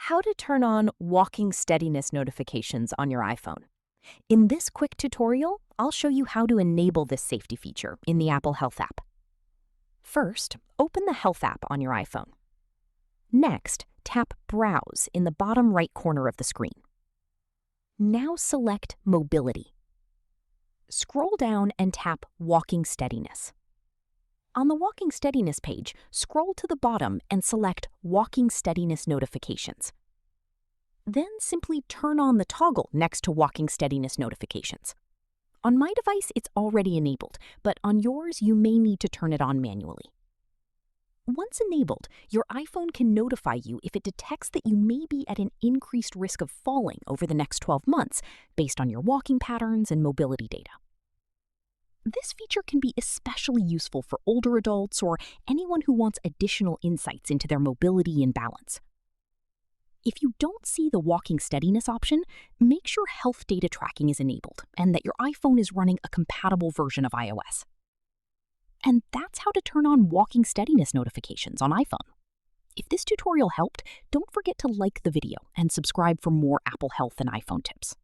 How to turn on walking steadiness notifications on your iPhone. In this quick tutorial, I'll show you how to enable this safety feature in the Apple Health app. First, open the Health app on your iPhone. Next, tap Browse in the bottom right corner of the screen. Now select Mobility. Scroll down and tap Walking Steadiness. On the Walking Steadiness page, scroll to the bottom and select Walking Steadiness Notifications. Then simply turn on the toggle next to Walking Steadiness Notifications. On my device, it's already enabled, but on yours, you may need to turn it on manually. Once enabled, your iPhone can notify you if it detects that you may be at an increased risk of falling over the next 12 months based on your walking patterns and mobility data. This feature can be especially useful for older adults or anyone who wants additional insights into their mobility and balance. If you don't see the walking steadiness option, make sure health data tracking is enabled and that your iPhone is running a compatible version of iOS. And that's how to turn on walking steadiness notifications on iPhone. If this tutorial helped, don't forget to like the video and subscribe for more Apple Health and iPhone tips.